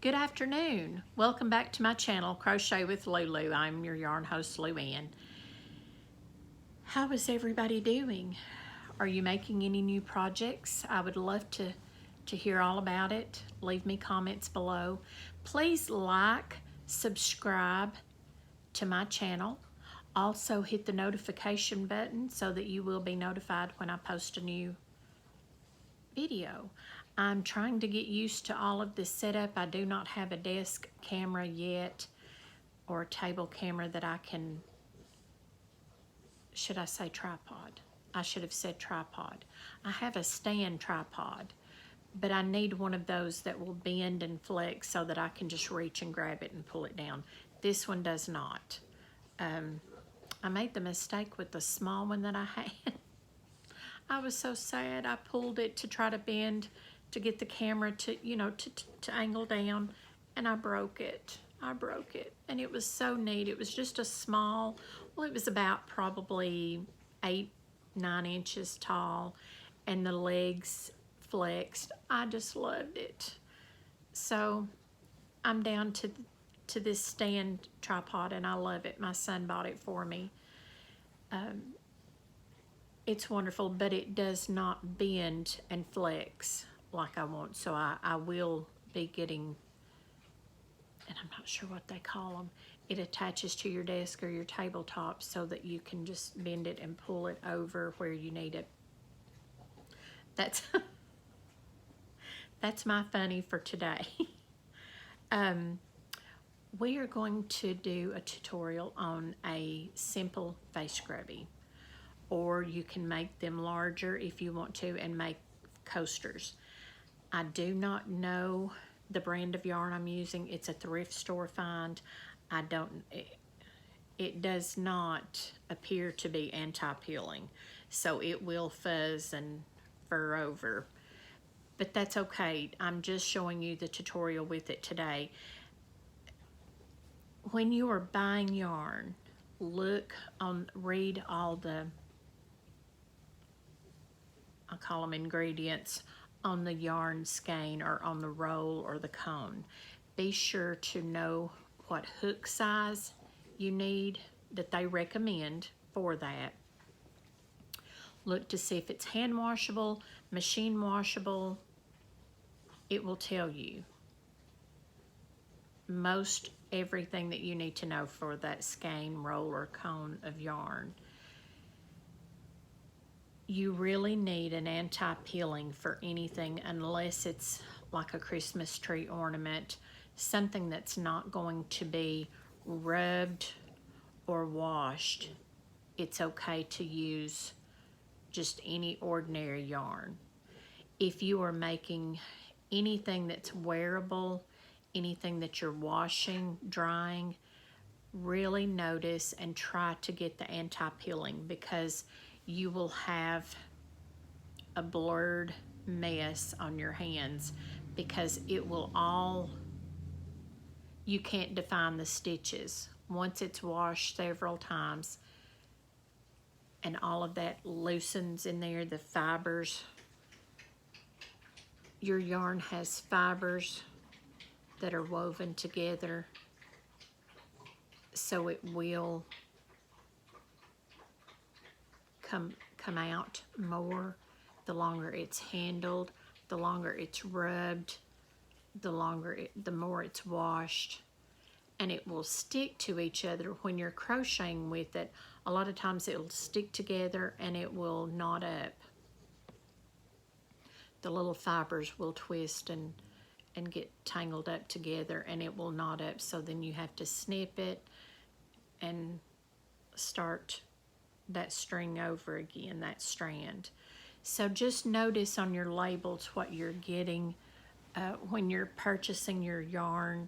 Good afternoon. Welcome back to my channel, Crochet with Lulu. I'm your yarn host, Luann. How is everybody doing? Are you making any new projects? I would love to hear all about it. Leave me comments below. Please like, subscribe to my channel. Also hit the notification button so that you will be notified when I post a new video. I'm trying to get used to all of this setup. I do not have a desk camera yet, or a table camera that I can, should I say tripod? I should have said tripod. I have a stand tripod, but I need one of those that will bend and flex so that I can just reach and grab it and pull it down. This one does not. I made the mistake with the small one that I had. I was so sad. I pulled it to try to bend to get the camera to, to angle down, and I broke it. And it was so neat. It was just a small, well, it was about probably 8-9 inches tall, and the legs flexed. I just loved it. So I'm down to this stand tripod, and I love it. My son bought it for me. It's wonderful, but it does not bend and flex like I want. So I will be getting, and I'm not sure what they call them. It attaches to your desk or your tabletop so that you can just bend it and pull it over where you need it. That's that's my funny for today. We are going to do a tutorial on a simple face scrubby, or you can make them larger if you want to and make coasters. I do not know the brand of yarn I'm using. It's a thrift store find. It does not appear to be anti-peeling, so it will fuzz and fur over, but that's okay. I'm just showing you the tutorial with it today. When you are buying yarn, read all the, I call them ingredients, on the yarn skein or on the roll or the cone. Be sure to know what hook size you need that they recommend for that. Look to see if it's hand washable, machine washable. It will tell you most everything that you need to know for that skein, roll, or cone of yarn. You really need an anti-peeling for anything unless it's like a Christmas tree ornament, something that's not going to be rubbed or washed. It's okay to use just any ordinary yarn. If you are making anything that's wearable, anything that you're washing, drying, really notice and try to get the anti-peeling, because you will have a blurred mess on your hands, because it will all, you can't define the stitches. Once it's washed several times and all of that loosens in there, the fibers, your yarn has fibers that are woven together, so it will come out more the longer it's handled, the longer it's rubbed, the more it's washed, and it will stick to each other when you're crocheting with it. A lot of times it'll stick together and it will knot up. The little fibers will twist and get tangled up together, and it will knot up, so then you have to snip it and start that string over again, that strand. So just notice on your labels what you're getting when you're purchasing your yarn.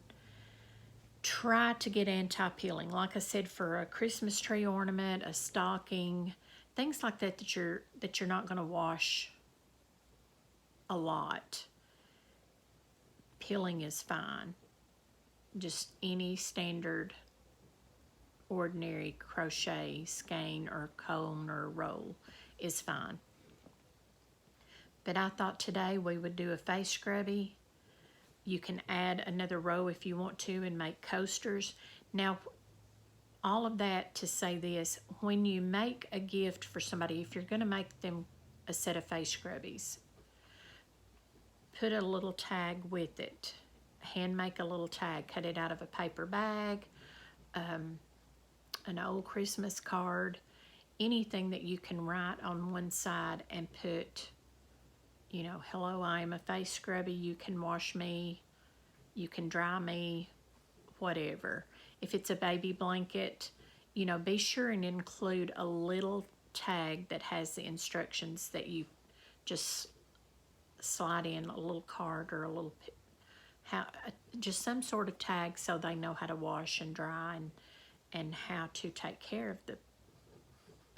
Try to get anti-peeling. Like I said, for a Christmas tree ornament, a stocking, things like that that you're not going to wash a lot, peeling is fine. Just any standard ordinary crochet skein or cone or roll is fine. But I thought today we would do a face scrubby You can add another row if you want to and make coasters. Now, all of that to say this, when you make a gift for somebody, if you're going to make them a set of face scrubbies, put a little tag with it. Hand make a little tag, cut it out of a paper bag, an old Christmas card, anything that you can write on one side and put, you know, hello, I am a face scrubby, you can wash me, you can dry me, whatever. If it's a baby blanket, you know, be sure and include a little tag that has the instructions that you just slide in a little card or a little, just some sort of tag so they know how to wash and dry and how to take care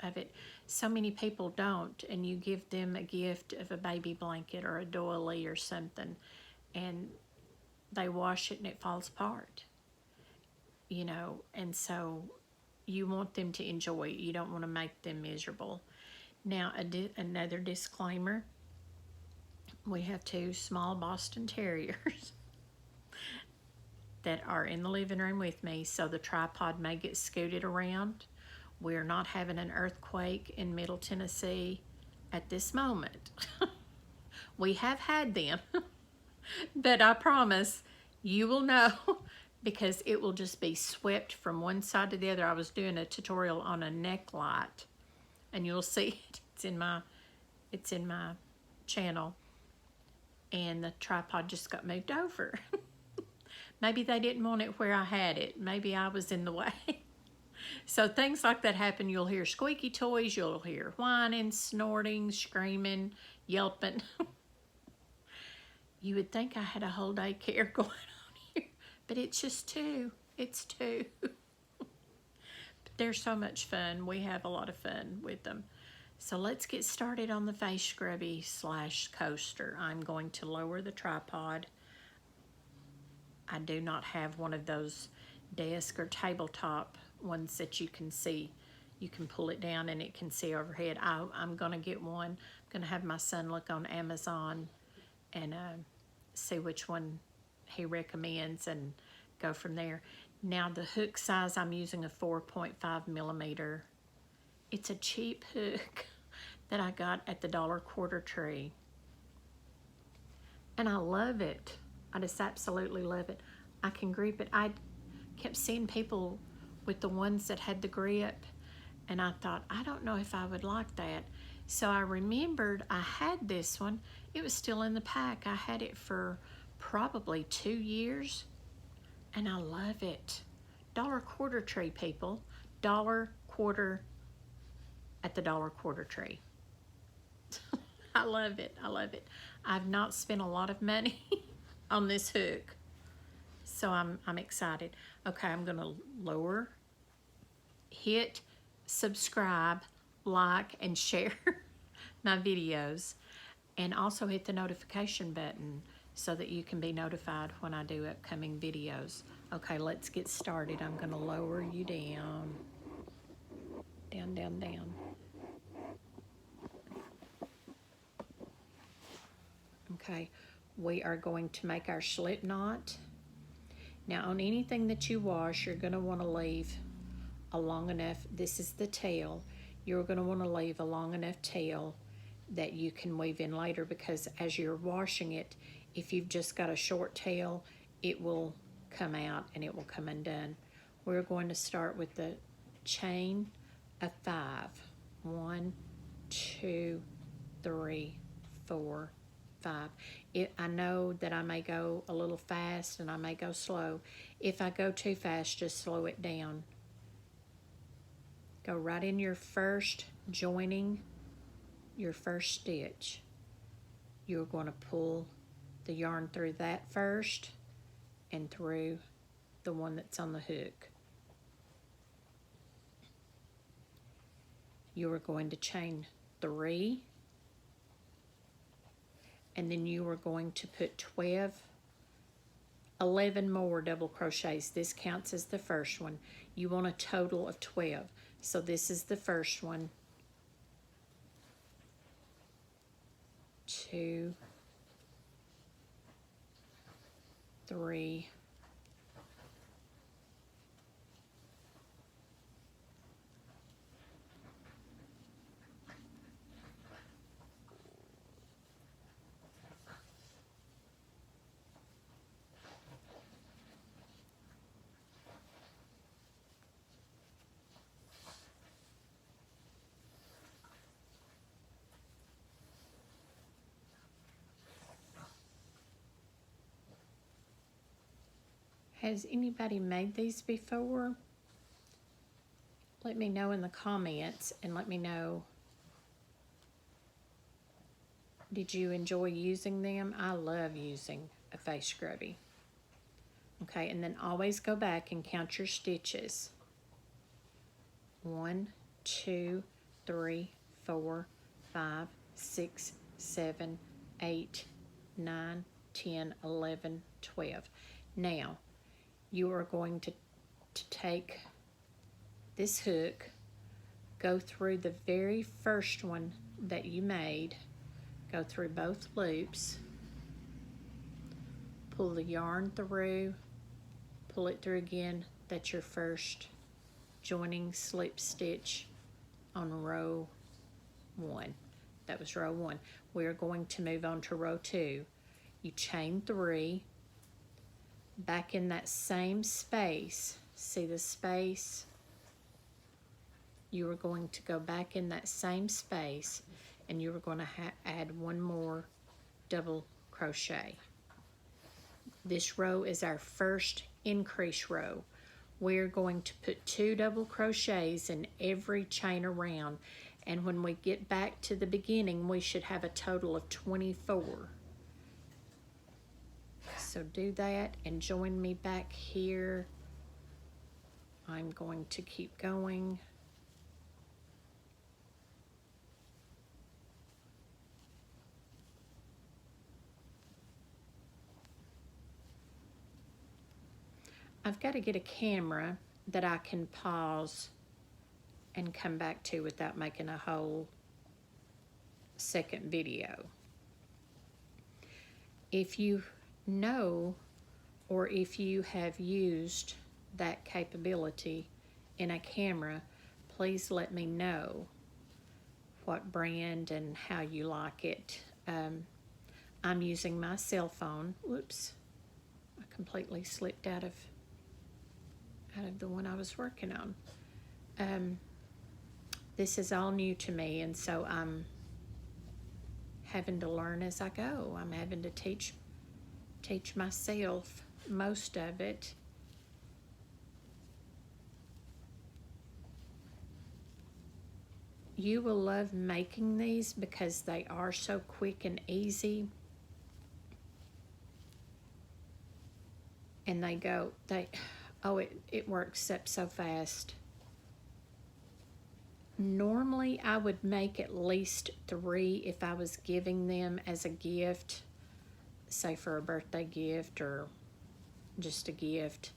of it. So many people don't, and you give them a gift of a baby blanket or a doily or something, and they wash it and it falls apart, you know, and so you want them to enjoy it. You don't want to make them miserable. Now, another disclaimer, we have 2 small Boston Terriers that are in the living room with me, so the tripod may get scooted around. We're not having an earthquake in Middle Tennessee at this moment. We have had them, but I promise you will know because it will just be swept from one side to the other. I was doing a tutorial on a neck light, and you'll see it. It's in my channel, and the tripod just got moved over. Maybe they didn't want it where I had it. Maybe I was in the way. So things like that happen. You'll hear squeaky toys. You'll hear whining, snorting, screaming, yelping. You would think I had a whole daycare going on here, but it's just 2. It's 2. But they're so much fun. We have a lot of fun with them. So let's get started on the face scrubby / coaster. I'm going to lower the tripod. I do not have one of those desk or tabletop ones that you can see. You can pull it down and it can see overhead. I'm going to get one. I'm going to have my son look on Amazon and see which one he recommends and go from there. Now the hook size, I'm using a 4.5 millimeter. It's a cheap hook that I got at the dollar quarter tree. And I love it. I just absolutely love it. I can grip it. I kept seeing people with the ones that had the grip, and I thought, I don't know if I would like that. So I remembered I had this one. It was still in the pack. I had it for probably 2 years, and I love it. Dollar quarter tree, people. Dollar quarter at the dollar quarter tree. I love it. I love it. I've not spent a lot of money on this hook, so I'm excited. Okay, I'm gonna lower, hit subscribe, like, and share my videos, and also hit the notification button so that you can be notified when I do upcoming videos. Okay, let's get started. I'm gonna lower you down, down, down, down. Okay, we are going to make our slip knot. Now on anything that you wash, you're going to want to leave a long enough, this is the tail, you're going to want to leave a long enough tail that you can weave in later, because as you're washing it, if you've just got a short tail, it will come out and it will come undone. We're going to start with the chain of 5. 1, 2, 3, 4, 5. I know that I may go a little fast and I may go slow. If I go too fast, just slow it down. Go right in your first joining, your first stitch. You're going to pull the yarn through that first and through the one that's on the hook. You are going to chain 3, and then you are going to put 11 more double crochets. This counts as the first one. You want a total of 12. So this is the first one. 2, 3, has anybody made these before? Let me know in the comments and let me know, did you enjoy using them? I love using a face scrubby. Okay, and then always go back and count your stitches. 1, 2, 3, 4, 5, 6, 7, 8, 9, 10, 11, 12. Now, you are going to take this hook, go through the very first one that you made, go through both loops, pull the yarn through, pull it through again. That's your first joining slip stitch on row 1. That was row 1. We're going to move on to row 2. You chain 3, back in that same space. See the space? You are going to go back in that same space and you are going to add one more double crochet. This row is our first increase row. We're going to put 2 double crochets in every chain around, and when we get back to the beginning we should have a total of 24. So do that and join me back here. I'm going to keep going. I've got to get a camera that I can pause and come back to without making a whole second video. If you know, or if you have used that capability in a camera, please let me know what brand and how you like it. I'm using my cell phone. Whoops, I completely slipped out of the one I was working on. This is all new to me, and so I'm having to learn as I go. I'm having to teach myself most of it. You will love making these because they are so quick and easy. And it works up so fast. Normally I would make at least 3 if I was giving them as a gift, say for a birthday gift or just a gift.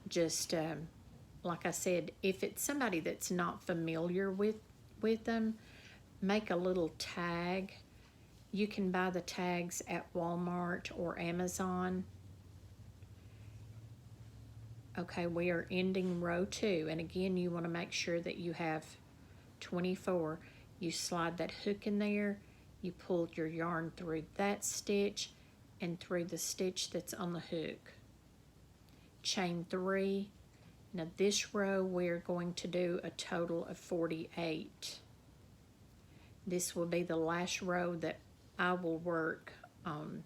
Just like I said, if it's somebody that's not familiar with them, make a little tag. You can buy the tags at Walmart or Amazon. Okay, we are ending row 2, and again you want to make sure that you have 24. You slide that hook in there, you pull your yarn through that stitch and through the stitch that's on the hook. Chain 3. Now this row we're going to do a total of 48. This will be the last row that I will work on.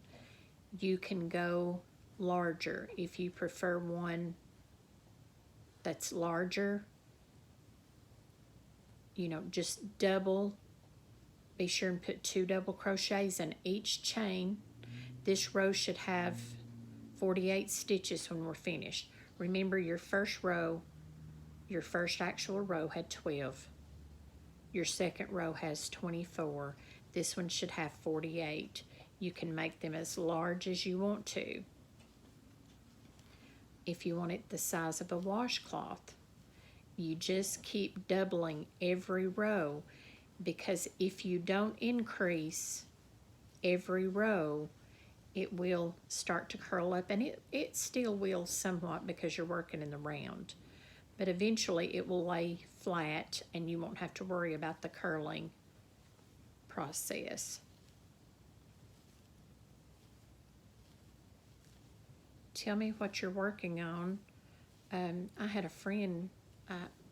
You can go larger if you prefer one that's larger. You know, just double. Be sure and put 2 double crochets in each chain. This row should have 48 stitches when we're finished. Remember, your first row, your first actual row had 12. Your second row has 24. This one should have 48. You can make them as large as you want to. If you want it the size of a washcloth, you just keep doubling every row, because if you don't increase every row, it will start to curl up, and it still will somewhat because you're working in the round. But eventually it will lay flat and you won't have to worry about the curling process. Tell me what you're working on. I had a friend,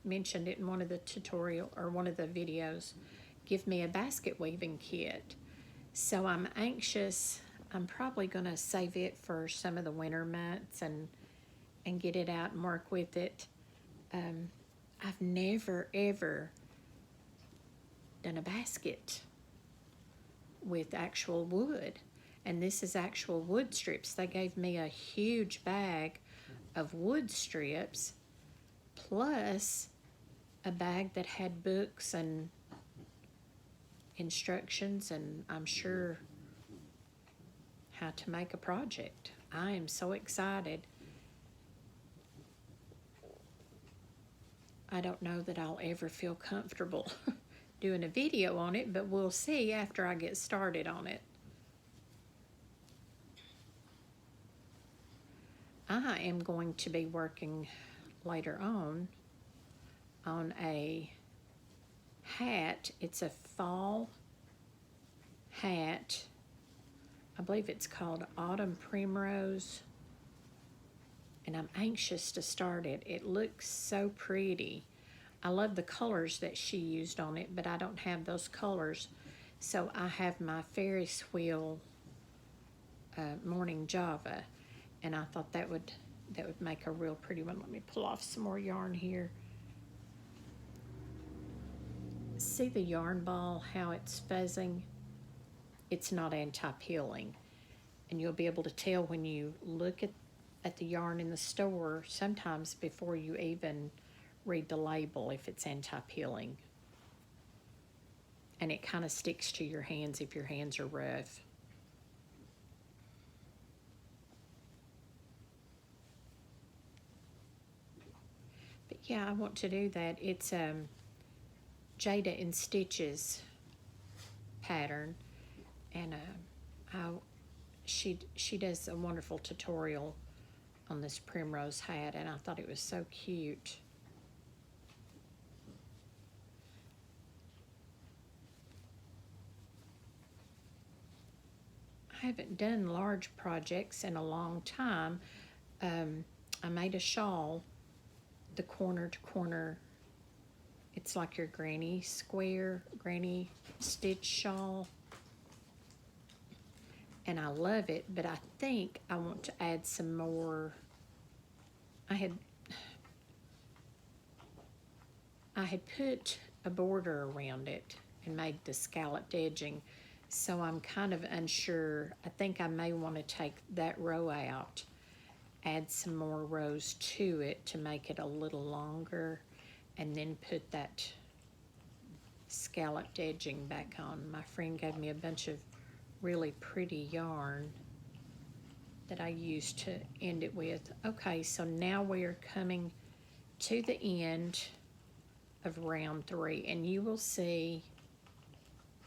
mentioned it in one of the tutorial or one of the videos, give me a basket weaving kit. So I'm anxious. I'm probably going to save it for some of the winter months and get it out and work with it. I've never ever done a basket with actual wood, and this is actual wood strips. They gave me a huge bag of wood strips plus a bag that had books and instructions, and I'm sure how to make a project. I am so excited. I don't know that I'll ever feel comfortable doing a video on it, but we'll see after I get started on it. I am going to be working later on a hat. It's a fall hat. I believe it's called Autumn Primrose, and I'm anxious to start it. It looks so pretty. I love the colors that she used on it, but I don't have those colors. So I have my Ferris wheel Morning Java, and I thought that would make a real pretty one. Let me pull off some more yarn here. See the yarn ball, how it's fuzzing? It's not anti-peeling, and you'll be able to tell when you look at the yarn in the store sometimes before you even read the label if it's anti-peeling. And it kind of sticks to your hands if your hands are rough. But yeah, I want to do that. It's Jada in Stitches pattern, and she does a wonderful tutorial on this primrose hat, and I thought it was so cute. I haven't done large projects in a long time. I made a shawl, the corner to corner. It's like your granny stitch shawl. And I love it, but I think I want to add some more. I had put a border around it and made the scalloped edging, so I'm kind of unsure. I think I may want to take that row out, add some more rows to it to make it a little longer, and then put that scalloped edging back on. My friend gave me a bunch of really pretty yarn that I used to end it with. Okay, so now we are coming to the end of round 3, and you will see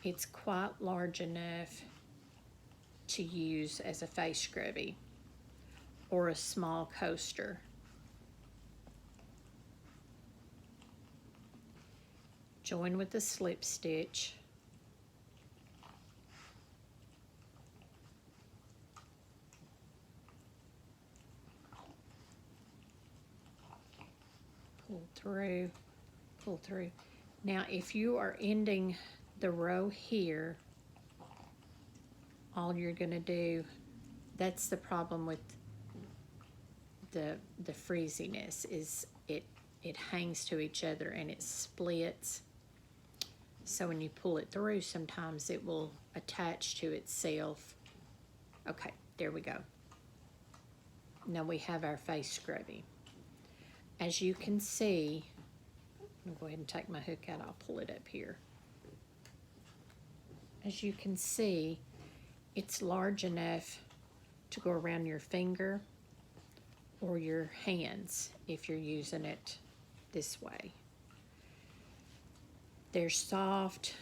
it's quite large enough to use as a face scrubby or a small coaster. Join with the slip stitch. Pull through. Now, if you are ending the row here, all you're gonna do, that's the problem with the freeziness, is it hangs to each other and it splits. So when you pull it through, sometimes it will attach to itself. Okay, there we go. Now we have our face scrubby. As you can see, I'm gonna go ahead and take my hook out. I'll pull it up here. As you can see, it's large enough to go around your finger or your hands if you're using it this way. They're soft.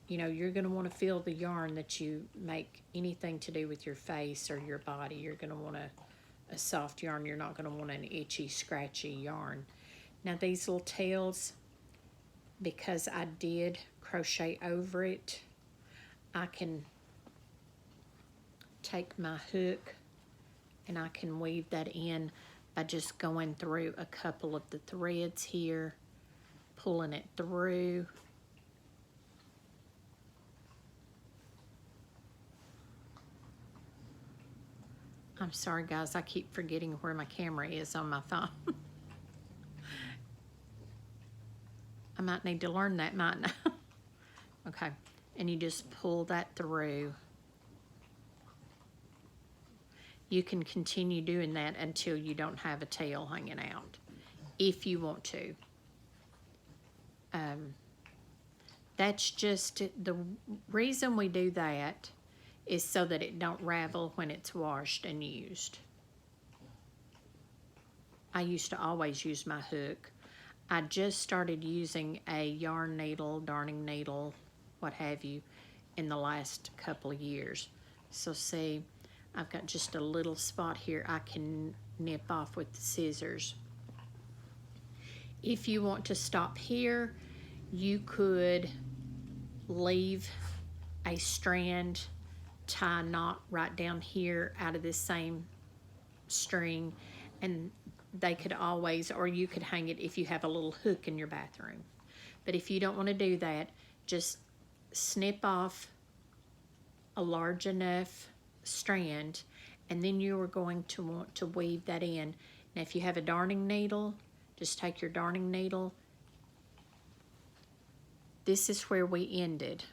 you know, you're going to want to feel the yarn that you make anything to do with your face or your body. You're going to want a soft yarn. You're not going to want an itchy, scratchy yarn. Now these little tails, because I did crochet over it, I can take my hook and I can weave that in by just going through a couple of the threads here, pulling it through. I'm sorry guys, I keep forgetting where my camera is on my phone. I might need to learn that, mightn't I? Okay, and you just pull that through. You can continue doing that until you don't have a tail hanging out, if you want to. That's just, the reason we do that is so that it don't ravel when it's washed and used. I used to always use my hook. I just started using a yarn needle, darning needle, what have you, in the last couple of years. So see, I've got just a little spot here I can nip off with the scissors. If you want to stop here, you could leave a strand, tie a knot right down here out of this same string, and they could always, or you could hang it if you have a little hook in your bathroom. But if you don't want to do that, just snip off a large enough strand, and then you are going to want to weave that in. Now if you have a darning needle, just take your darning needle. This is where we ended.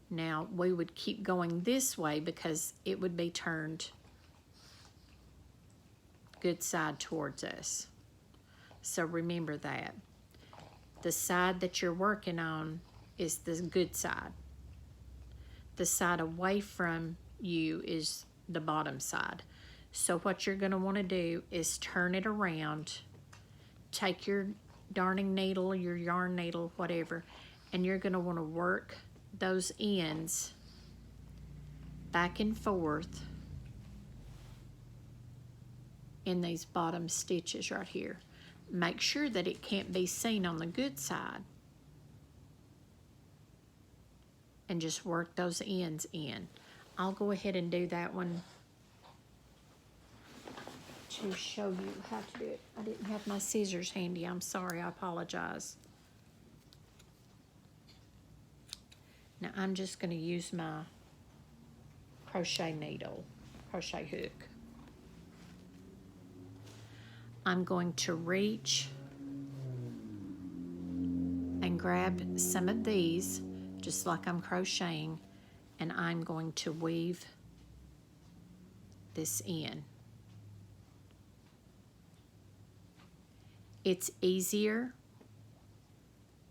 Now we would keep going this way because it would be turned good side towards us. So remember that. The side that you're working on is the good side. The side away from you is the bottom side. So what you're going to want to do is turn it around, take your darning needle, your yarn needle, whatever, and you're going to want to work those ends back and forth in these bottom stitches right here. Make sure that it can't be seen on the good side, and just work those ends in. I'll go ahead and do that one to show you how to do it. I didn't have my scissors handy. I'm sorry. I apologize. Now I'm just going to use my crochet needle, crochet hook. I'm going to reach and grab some of these, just like I'm crocheting, and I'm going to weave this in. It's easier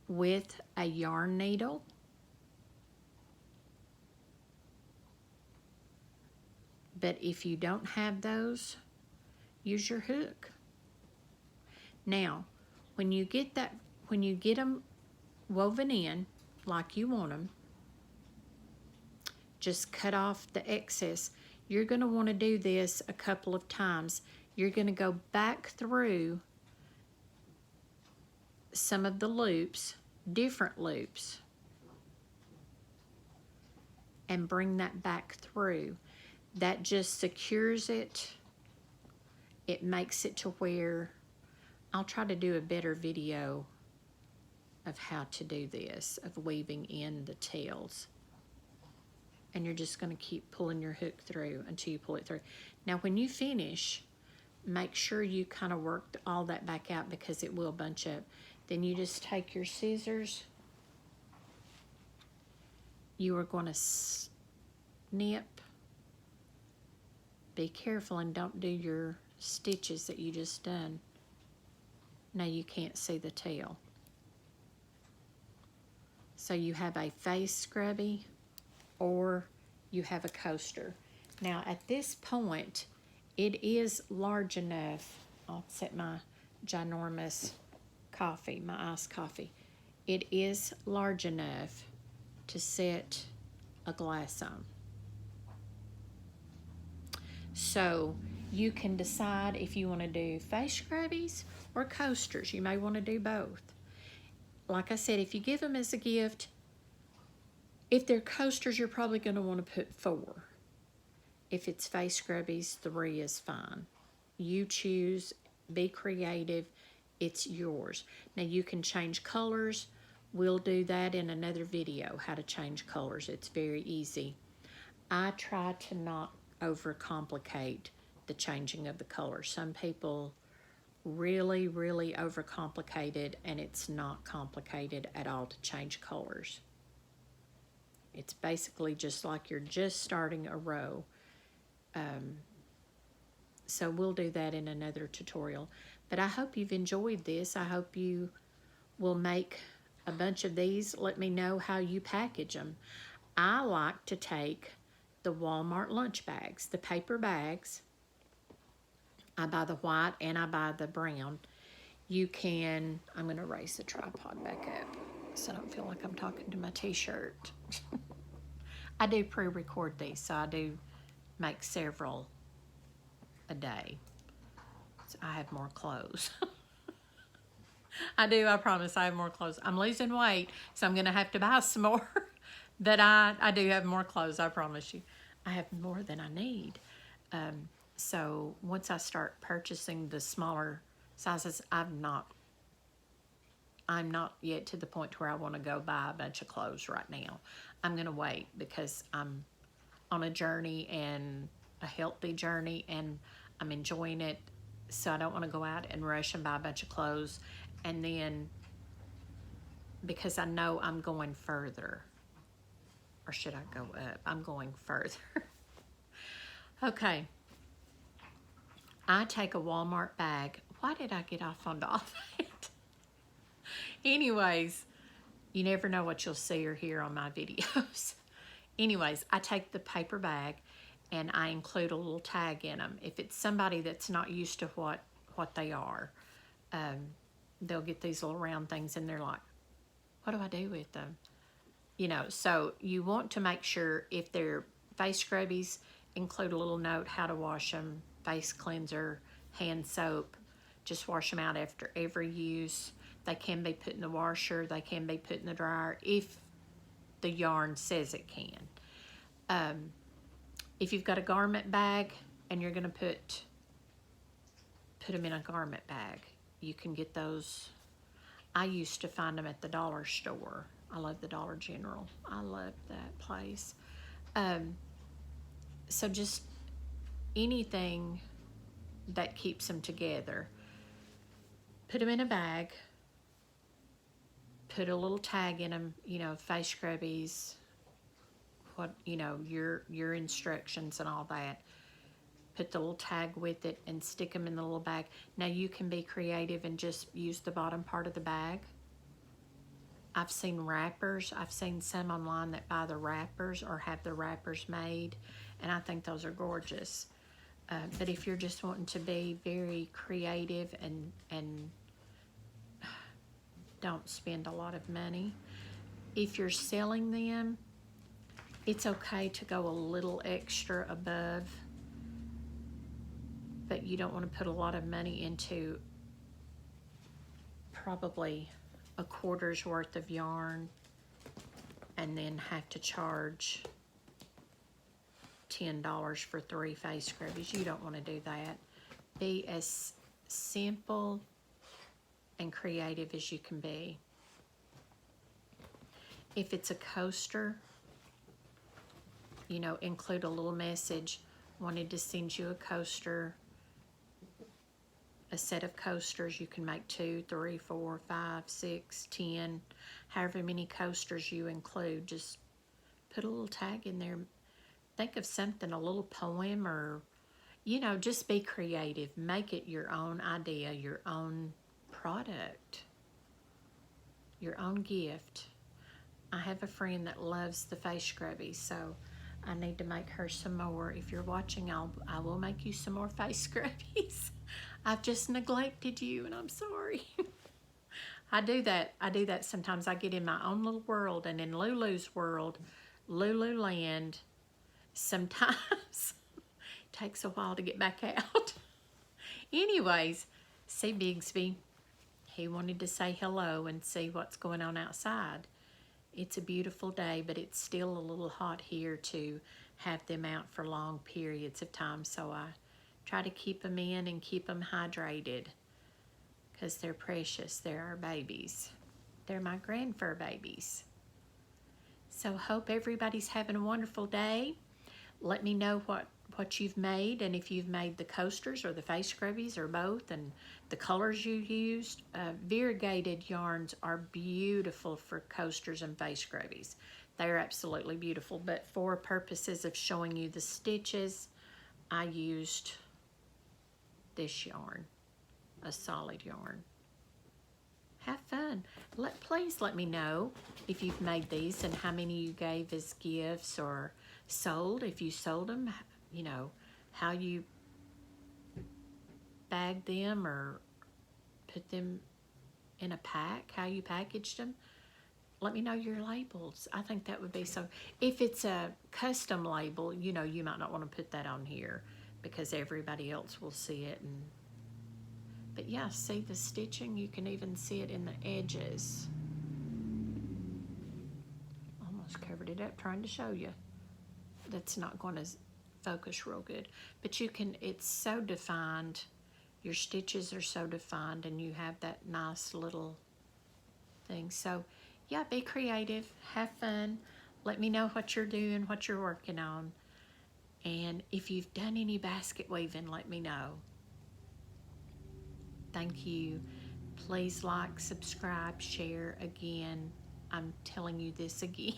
with a yarn needle, but if you don't have those, use your hook. Now, when you get them woven in like you want them, just cut off the excess. You're going to want to do this a couple of times. You're going to go back through some of the loops, different loops, and bring that back through. That just secures it. It makes it to where, I'll try to do a better video of how to do this, of weaving in the tails. And you're just going to keep pulling your hook through until you pull it through. Now when you finish, make sure you kind of work all that back out because it will bunch up. Then you just take your scissors. You are going to snip. Be careful and don't do your stitches that you just done. Now you can't see the tail. So you have a face scrubby or you have a coaster. Now at this point, it is large enough. I'll set my ginormous coffee, my iced coffee. It is large enough to set a glass on. So you can decide if you want to do face scrubbies or coasters. You may want to do both. Like I said, if you give them as a gift, if they're coasters, you're probably going to want to put 4. If it's face scrubbies, 3 is fine. You choose, be creative, it's yours. Now you can change colors. We'll do that in another video, how to change colors. It's very easy. I try to not overcomplicate the changing of the colors. Some people really, really overcomplicate it, and it's not complicated at all to change colors. It's basically just like you're just starting a row. So we'll do that in another tutorial. But I hope you've enjoyed this. I hope you will make a bunch of these. Let me know how you package them. I like to take the Walmart lunch bags, the paper bags. I buy the white and I buy the brown. You can, I'm going to raise the tripod back up so I don't feel like I'm talking to my t-shirt. I do pre-record these, so I do make several a day. So I have more clothes. I do, I promise I have more clothes. I'm losing weight, so I'm going to have to buy some more. But I do have more clothes, I promise you. I have more than I need. So once I start purchasing the smaller sizes, I'm not yet to the point where I want to go buy a bunch of clothes right now. I'm going to wait because I'm on a journey, and a healthy journey, and I'm enjoying it. So I don't want to go out and rush and buy a bunch of clothes, and then because I know I'm going further. Or should I go up? I'm going further. Okay. I take a Walmart bag. Why did I get off on all that? Anyways, you never know what you'll see or hear on my videos. Anyways, I take the paper bag and I include a little tag in them. If it's somebody that's not used to what they are, they'll get these little round things and they're like, what do I do with them? You know, so you want to make sure if they're face scrubbies, include a little note how to wash them, face cleanser, hand soap. Just wash them out after every use. They can be put in the washer. They can be put in the dryer if the yarn says it can. If you've got a garment bag and you're going to put them in a garment bag, you can get those. I used to find them at the dollar store. I love the Dollar General. I love that place. So just anything that keeps them together. Put them in a bag. Put a little tag in them, you know, face scrubbies, what, you know, your instructions and all that. Put the little tag with it and stick them in the little bag. Now you can be creative and just use the bottom part of the bag. I've seen wrappers. I've seen some online that buy the wrappers or have the wrappers made, and I think those are gorgeous. But if you're just wanting to be very creative and don't spend a lot of money, if you're selling them, it's okay to go a little extra above, but you don't want to put a lot of money into probably a quarter's worth of yarn and then have to charge $10 for 3 face scrubbies. You don't want to do that. Be as simple and creative as you can be. If it's a coaster, you know, include a little message. Wanted to send you a coaster, a set of coasters. You can make 2, 3, 4, 5, 6, 10, however many coasters you include. Just put a little tag in there. Think of something, a little poem, or, you know, just be creative. Make it your own idea, your own product, your own gift. I have a friend that loves the face scrubbies, so I need to make her some more. If you're watching, I will make you some more face scrubbies. I've just neglected you, and I'm sorry. I do that. I do that sometimes. I get in my own little world, and in Lulu's world, Lululand, sometimes it takes a while to get back out. Anyways, see Bigsby. He wanted to say hello and see what's going on outside. It's a beautiful day, but it's still a little hot here to have them out for long periods of time. So I try to keep them in and keep them hydrated because they're precious. They're our babies. They're my grand fur babies. So hope everybody's having a wonderful day. Let me know what you've made, and if you've made the coasters or the face scrubbies or both, and the colors you used. Variegated yarns are beautiful for coasters and face scrubbies. They're absolutely beautiful, but for purposes of showing you the stitches, I used this yarn, a solid yarn. Have fun. Please let me know if you've made these and how many you gave as gifts or sold. If you sold them, you know, how you bagged them or put them in a pack, how you packaged them. Let me know your labels. I think that would be so. If it's a custom label, you know, you might not want to put that on here because everybody else will see it. But yeah, see the stitching? You can even see it in the edges. Almost covered it up trying to show you. That's not going to focus real good. But you can, it's so defined. Your stitches are so defined, and you have that nice little thing. So yeah, be creative, have fun. Let me know what you're doing, what you're working on. And if you've done any basket weaving, let me know. Thank you. Please like, subscribe, share. Again, I'm telling you this again.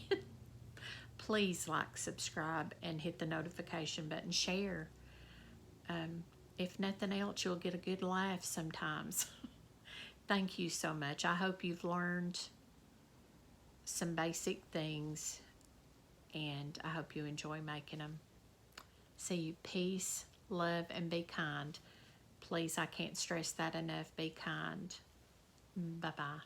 Please like, subscribe, and hit the notification button. Share. If nothing else, you'll get a good laugh sometimes. Thank you so much. I hope you've learned some basic things, and I hope you enjoy making them. See you. Peace, love, and be kind. Please, I can't stress that enough. Be kind. Bye-bye.